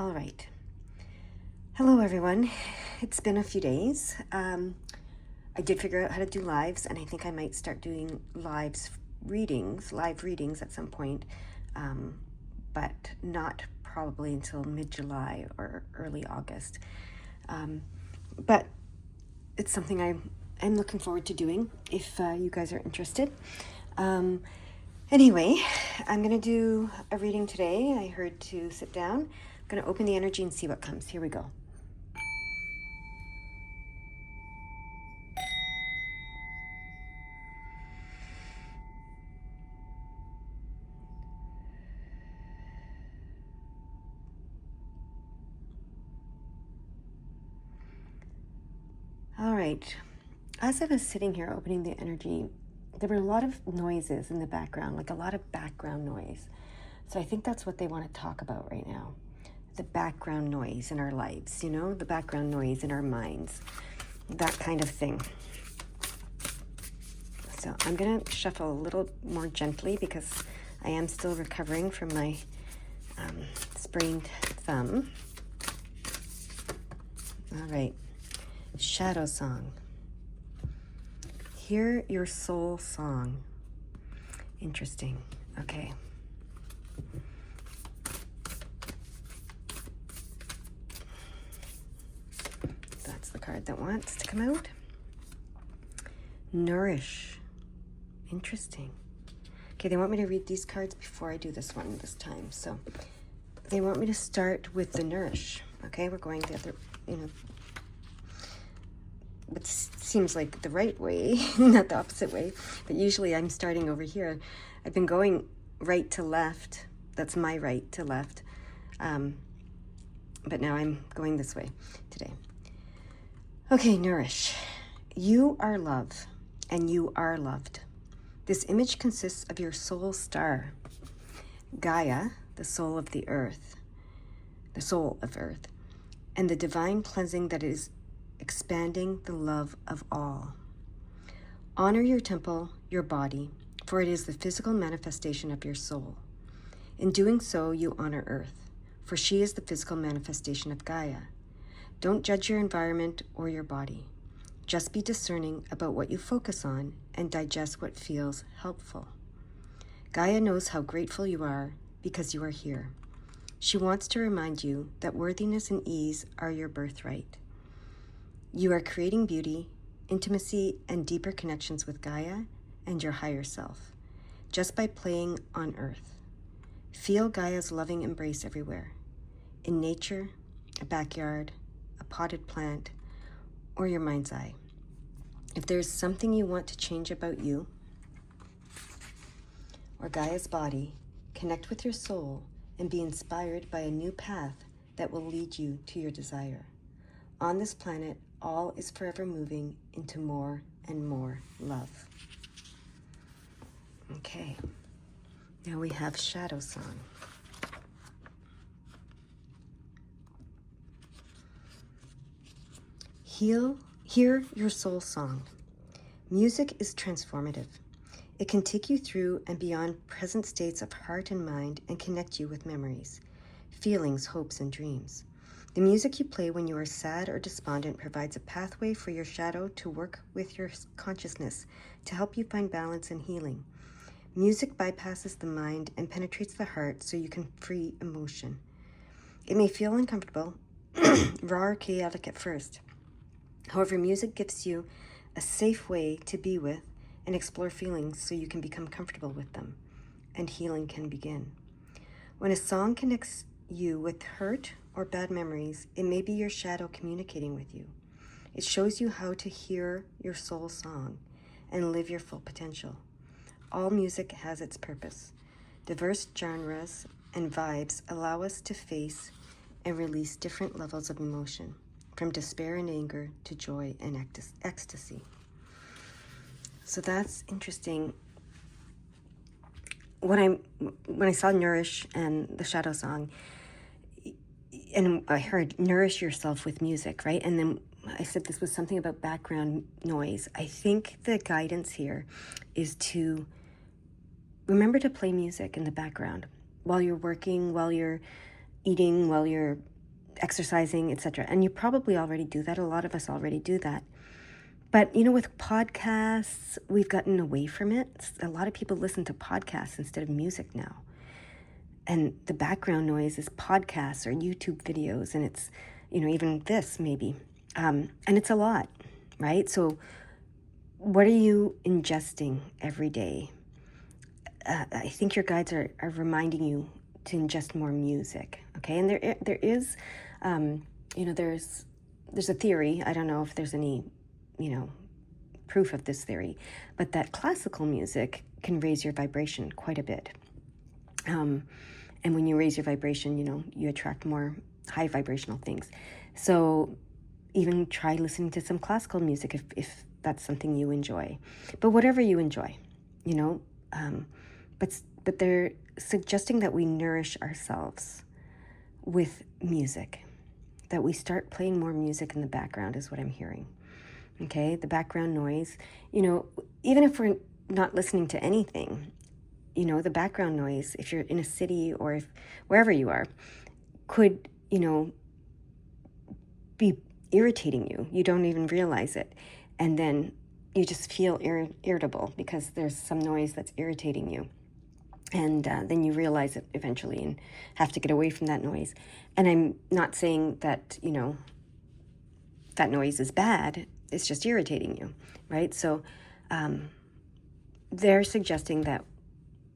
All right. Hello, everyone. It's been a few days. I did figure out how to do lives, and I think I might start doing live readings at some point, but not probably until mid-July or early August. But it's something I'm looking forward to doing if you guys are interested. Anyway, I'm going to do a reading today. I heard to sit down. I'm going to open the energy and see what comes. Here we go. All right. As I was sitting here opening the energy, there were a lot of noises in the background, like a lot of background noise. So I think that's what they want to talk about right now. The background noise in our lives, the background noise in our minds, that kind of thing. So I'm going to shuffle a little more gently because I am still recovering from my sprained thumb. All right. Shadow song. Hear your soul song. Interesting. Okay. That's the card that wants to come out. Nourish. Interesting. Okay, they want me to read these cards before I do this one this time. So they want me to start with the nourish. Okay, we're going the other, it seems like the right way, not the opposite way, but usually I'm starting over here. I've been going right to left. That's my right to left. But now I'm going this way today. Okay, nourish. You are love, and you are loved. This image consists of your soul star, Gaia, the soul of the earth, and the divine cleansing that is expanding the love of all. Honor your temple, your body, for it is the physical manifestation of your soul. In doing so, you honor Earth, for she is the physical manifestation of Gaia. Don't judge your environment or your body. Just be discerning about what you focus on and digest what feels helpful. Gaia knows how grateful you are because you are here. She wants to remind you that worthiness and ease are your birthright. You are creating beauty, intimacy, and deeper connections with Gaia and your higher self, just by playing on Earth. Feel Gaia's loving embrace everywhere, in nature, a backyard, a potted plant, or your mind's eye. If there's something you want to change about you or Gaia's body, connect with your soul and be inspired by a new path that will lead you to your desire. On this planet, all is forever moving into more and more love. Okay, now we have Shadow Song. Hear your soul song. Music is transformative. It can take you through and beyond present states of heart and mind and connect you with memories, feelings, hopes, and dreams. The music you play when you are sad or despondent provides a pathway for your shadow to work with your consciousness to help you find balance and healing. Music bypasses the mind and penetrates the heart so you can free emotion. It may feel uncomfortable, raw or chaotic at first. However, music gives you a safe way to be with and explore feelings so you can become comfortable with them, and healing can begin. When a song connects you with hurt or bad memories, it may be your shadow communicating with you. It shows you how to hear your soul song and live your full potential. All music has its purpose. Diverse genres and vibes allow us to face and release different levels of emotion, from despair and anger to joy and ecstasy. So that's interesting. When I saw Nourish and the Shadow Song, and I heard nourish yourself with music, right? And then I said this was something about background noise. I think the guidance here is to remember to play music in the background while you're working, while you're eating, while you're exercising, etc. And you probably already do that. A lot of us already do that. But, with podcasts, we've gotten away from it. A lot of people listen to podcasts instead of music now. And the background noise is podcasts or YouTube videos, and it's, even this maybe. And it's a lot, right? So what are you ingesting every day? I think your guides are reminding you to ingest more music, okay? And there is, there's a theory. I don't know if there's any, proof of this theory, but that classical music can raise your vibration quite a bit. And when you raise your vibration, you attract more high vibrational things. So even try listening to some classical music if that's something you enjoy. But whatever you enjoy, but they're suggesting that we nourish ourselves with music, that we start playing more music in the background is what I'm hearing. Okay, the background noise, even if we're not listening to anything, the background noise, if you're in a city or if wherever you are, could, be irritating you. You don't even realize it. And then you just feel irritable because there's some noise that's irritating you. And then you realize it eventually and have to get away from that noise. And I'm not saying that, that noise is bad. It's just irritating you, right? So they're suggesting that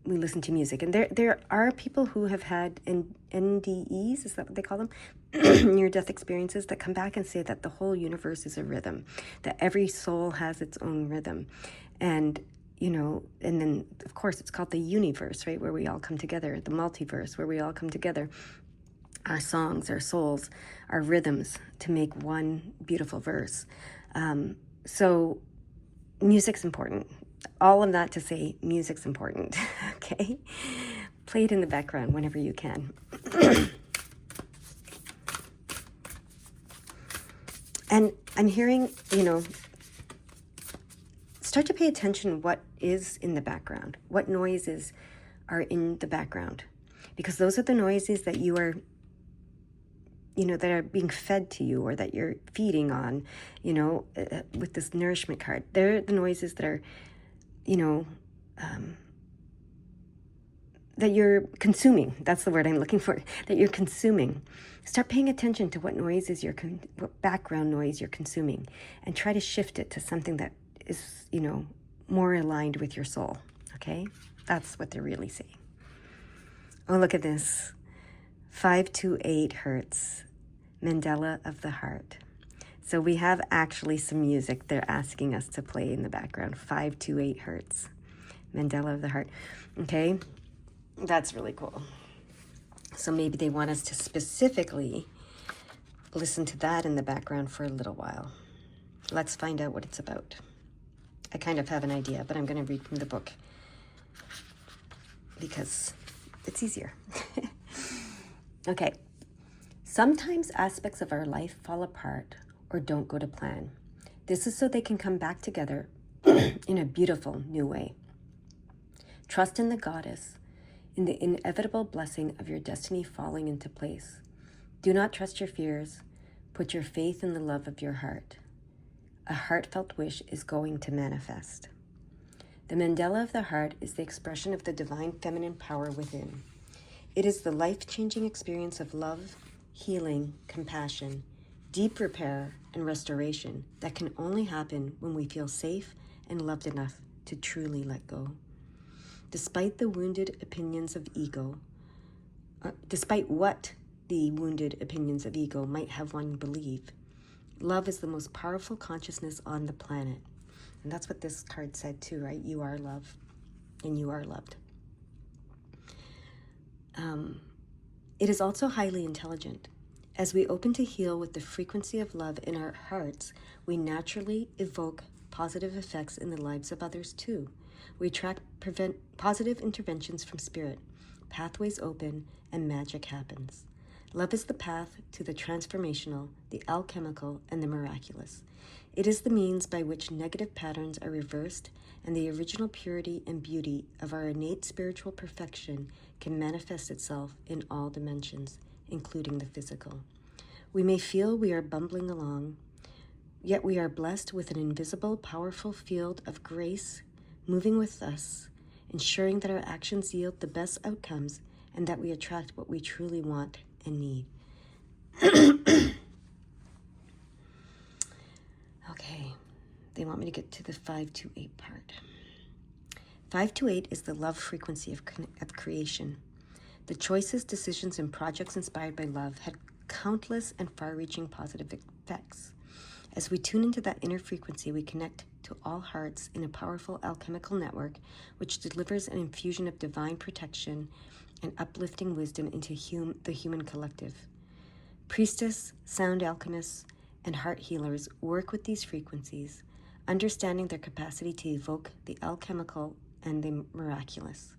we listen to music. And there are people who have had NDEs, is that what they call them? Near-death experiences, that come back and say that the whole universe is a rhythm, that every soul has its own rhythm. And, and then, of course, it's called the universe, right, where we all come together, the multiverse, where we all come together. Our songs, our souls, our rhythms to make one beautiful verse. So music's important. All of that to say music's important, okay? Play it in the background whenever you can. And I'm hearing, start to pay attention what is in the background, what noises are in the background, because those are the noises that you are, that are being fed to you or that you're feeding on, with this nourishment card. They're the noises that are, that you're consuming. That's the word I'm looking for, that you're consuming. Start paying attention to what noises what background noise you're consuming, and try to shift it to something that is, more aligned with your soul, okay? That's what they're really saying. Oh, look at this. 528 hertz, Mandala of the heart. So we have actually some music they're asking us to play in the background. 528 hertz, Mandala of the heart. Okay, that's really cool. So maybe they want us to specifically listen to that in the background for a little while. Let's find out what it's about. I kind of have an idea, but I'm going to read from the book because it's easier. Okay. Sometimes aspects of our life fall apart or don't go to plan. This is so they can come back together in a beautiful new way. Trust in the goddess, in the inevitable blessing of your destiny falling into place. Do not trust your fears. Put your faith in the love of your heart. A heartfelt wish is going to manifest. The mandala of the heart is the expression of the divine feminine power within. It is the life-changing experience of love, healing, compassion, deep repair, and restoration that can only happen when we feel safe and loved enough to truly let go. Despite the wounded opinions of ego, despite what the wounded opinions of ego might have one believe, love is the most powerful consciousness on the planet. And that's what this card said too, right? You are love, and you are loved. It is also highly intelligent. As we open to heal with the frequency of love in our hearts, we naturally evoke positive effects in the lives of others too. We attract positive interventions from spirit. Pathways open and magic happens. Love is the path to the transformational, the alchemical, and the miraculous. It is the means by which negative patterns are reversed and the original purity and beauty of our innate spiritual perfection can manifest itself in all dimensions, including the physical. We may feel we are bumbling along, yet we are blessed with an invisible, powerful field of grace moving with us, ensuring that our actions yield the best outcomes and that we attract what we truly want and need. Okay, they want me to get to the 528 part. 528 is the love frequency of creation. The choices, decisions, and projects inspired by love had countless and far-reaching positive effects. As we tune into that inner frequency, we connect to all hearts in a powerful alchemical network which delivers an infusion of divine protection and uplifting wisdom into the human collective. Priestess, sound alchemists, and heart healers work with these frequencies, understanding their capacity to evoke the alchemical and the miraculous.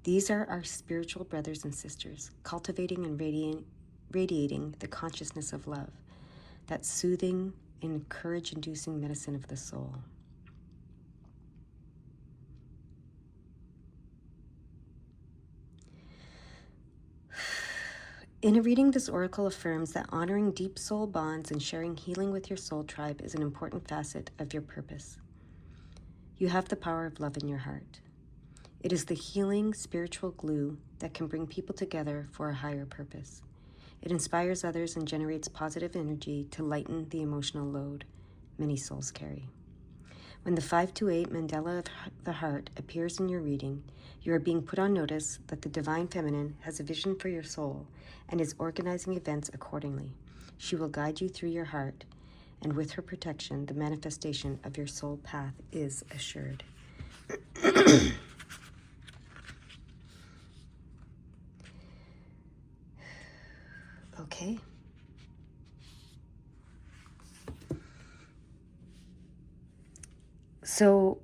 These are our spiritual brothers and sisters, cultivating and radiating the consciousness of love, that soothing and courage-inducing medicine of the soul. In a reading, this oracle affirms that honoring deep soul bonds and sharing healing with your soul tribe is an important facet of your purpose. You have the power of love in your heart. It is the healing spiritual glue that can bring people together for a higher purpose. It inspires others and generates positive energy to lighten the emotional load many souls carry. When the 528 mandala of the heart appears in your reading, you are being put on notice that the Divine Feminine has a vision for your soul and is organizing events accordingly. She will guide you through your heart, and with her protection, the manifestation of your soul path is assured. Okay. So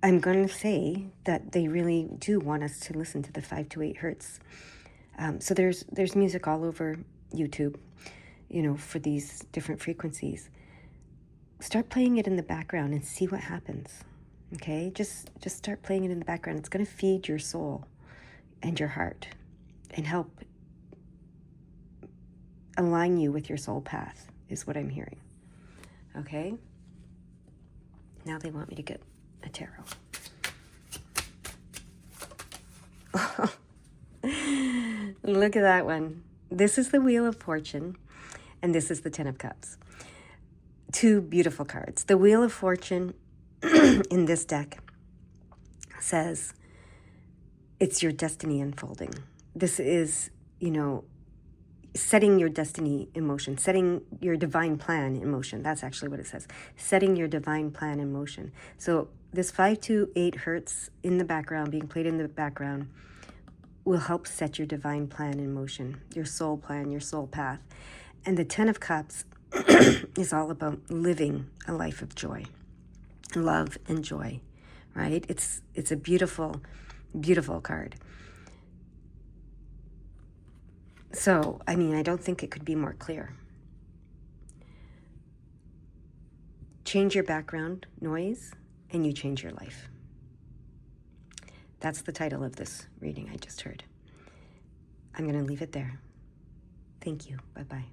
I'm going to say that they really do want us to listen to the 528 hertz. So there's music all over YouTube, for these different frequencies. Start playing it in the background and see what happens. Okay, just start playing it in the background. It's going to feed your soul and your heart and help align you with your soul path, is what I'm hearing. Okay, now they want me to get a tarot. Look at that one. This is the Wheel of Fortune, and this is the Ten of Cups. Two beautiful cards. The Wheel of Fortune in this deck says it's your destiny unfolding. This is, setting your destiny in motion, setting your divine plan in motion. That's actually what it says. Setting your divine plan in motion. So this 528 hertz in the background, being played in the background, will help set your divine plan in motion, your soul plan, your soul path. And the Ten of Cups is all about living a life of joy, love and joy, right? It's a beautiful, beautiful card. So, I don't think it could be more clear. Change your background noise and you change your life. That's the title of this reading I just heard. I'm going to leave it there. Thank you. Bye-bye.